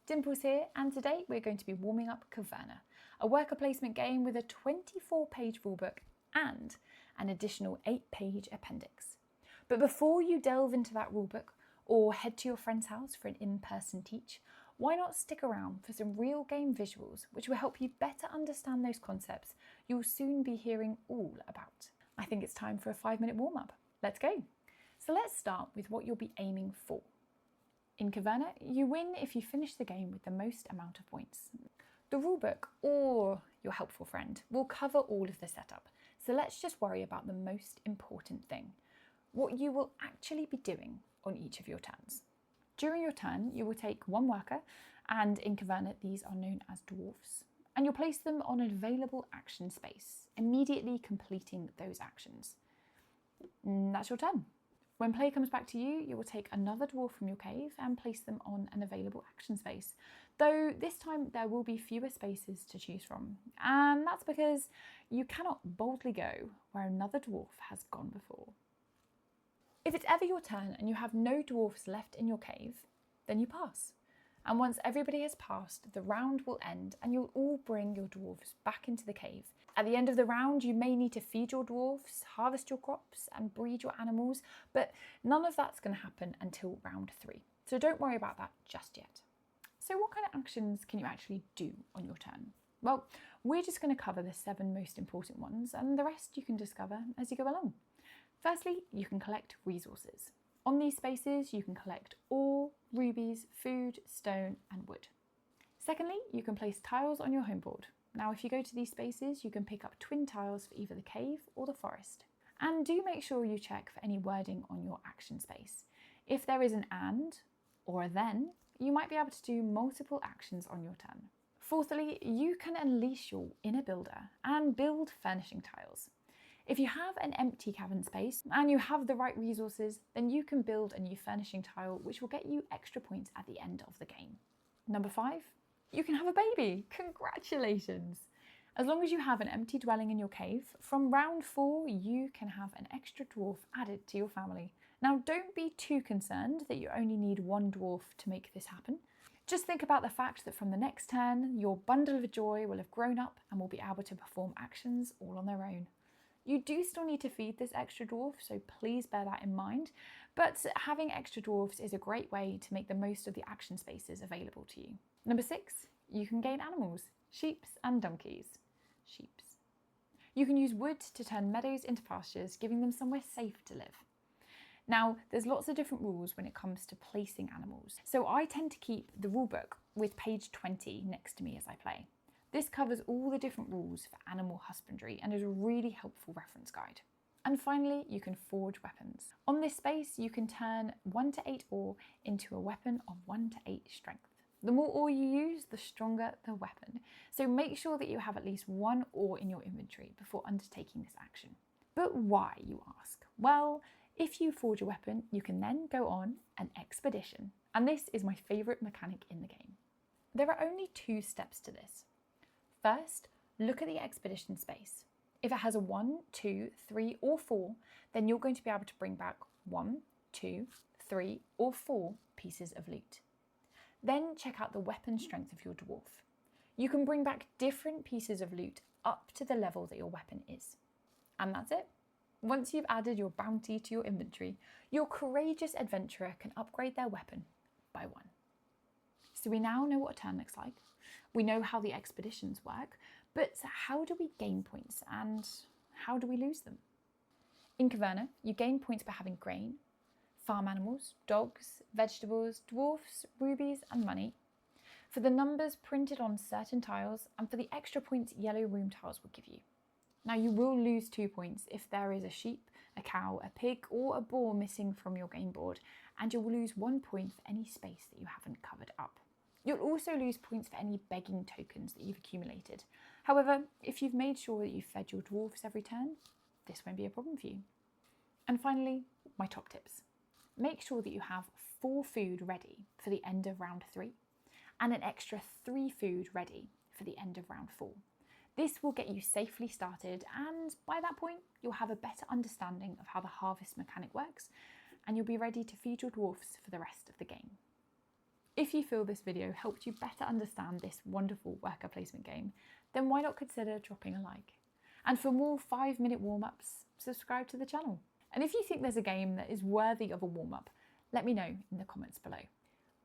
Dimples here, and today we're going to be warming up Caverna, a worker placement game with a 24-page rulebook and an additional 8-page appendix. But before you delve into that rulebook or head to your friend's house for an in-person teach, why not stick around for some real game visuals which will help you better understand those concepts you'll soon be hearing all about. I think it's time for a 5-minute warm-up. Let's go. So let's start with what you'll be aiming for. In Caverna, you win if you finish the game with the most amount of points. The rulebook, or your helpful friend, will cover all of the setup, so let's just worry about the most important thing, what you will actually be doing on each of your turns. During your turn, you will take one worker, and in Caverna these are known as dwarfs, and you'll place them on an available action space, immediately completing those actions. That's your turn. When play comes back to you, you will take another dwarf from your cave and place them on an available action space, though this time there will be fewer spaces to choose from, and that's because you cannot boldly go where another dwarf has gone before. If it's ever your turn and you have no dwarfs left in your cave, then you pass. And once everybody has passed, the round will end and you'll all bring your dwarfs back into the cave. At the end of the round, you may need to feed your dwarfs, harvest your crops and breed your animals, but none of that's going to happen until round 3. So don't worry about that just yet. So what kind of actions can you actually do on your turn? Well, we're just going to cover the 7 most important ones, and the rest you can discover as you go along. Firstly, you can collect resources. On these spaces, you can collect ore, rubies, food, stone, and wood. Secondly, you can place tiles on your home board. Now, if you go to these spaces, you can pick up twin tiles for either the cave or the forest. And do make sure you check for any wording on your action space. If there is an and or a then, you might be able to do multiple actions on your turn. Fourthly, you can unleash your inner builder and build furnishing tiles. If you have an empty cavern space and you have the right resources, then you can build a new furnishing tile which will get you extra points at the end of the game. Number 5, you can have a baby. Congratulations! As long as you have an empty dwelling in your cave, from round 4 you can have an extra dwarf added to your family. Now don't be too concerned that you only need 1 dwarf to make this happen. Just think about the fact that from the next turn, your bundle of joy will have grown up and will be able to perform actions all on their own. You do still need to feed this extra dwarf, so please bear that in mind, but having extra dwarfs is a great way to make the most of the action spaces available to you. Number 6, you can gain animals, sheeps and donkeys. Sheeps. You can use wood to turn meadows into pastures, giving them somewhere safe to live. Now, there's lots of different rules when it comes to placing animals, so I tend to keep the rulebook with page 20 next to me as I play. This covers all the different rules for animal husbandry and is a really helpful reference guide. And finally, you can forge weapons. On this space, you can turn 1 to 8 ore into a weapon of 1 to 8 strength. The more ore you use, the stronger the weapon. So make sure that you have at least 1 ore in your inventory before undertaking this action. But why, you ask? Well, if you forge a weapon, you can then go on an expedition. And this is my favourite mechanic in the game. There are only 2 steps to this. First, look at the expedition space. If it has a 1, 2, 3 or 4, then you're going to be able to bring back 1, 2, 3 or 4 pieces of loot. Then check out the weapon strength of your dwarf. You can bring back different pieces of loot up to the level that your weapon is. And that's it. Once you've added your bounty to your inventory, your courageous adventurer can upgrade their weapon by 1. So we now know what a turn looks like. We know how the expeditions work, but how do we gain points and how do we lose them? In Caverna, you gain points by having grain, farm animals, dogs, vegetables, dwarfs, rubies and money, for the numbers printed on certain tiles and for the extra points yellow room tiles will give you. Now you will lose 2 points if there is a sheep, a cow, a pig or a boar missing from your game board, and you will lose 1 point for any space that you haven't covered up. You'll also lose points for any begging tokens that you've accumulated. However, if you've made sure that you've fed your dwarfs every turn, this won't be a problem for you. And finally, my top tips. Make sure that you have 4 food ready for the end of round 3 and an extra 3 food ready for the end of round 4. This will get you safely started, and by that point, you'll have a better understanding of how the harvest mechanic works, and you'll be ready to feed your dwarfs for the rest of the game. If you feel this video helped you better understand this wonderful worker placement game, then why not consider dropping a like? And for more 5-minute warm-ups, subscribe to the channel. And if you think there's a game that is worthy of a warm-up, let me know in the comments below.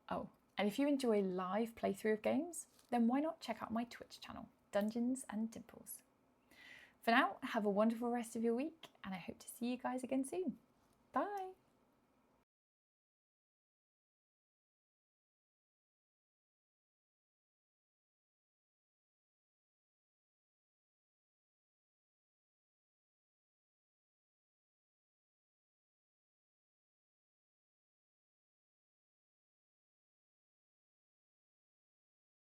Oh, and if you enjoy live playthrough of games, then why not check out my Twitch channel, Dungeons and Dimples. For now, have a wonderful rest of your week, and I hope to see you guys again soon. Bye!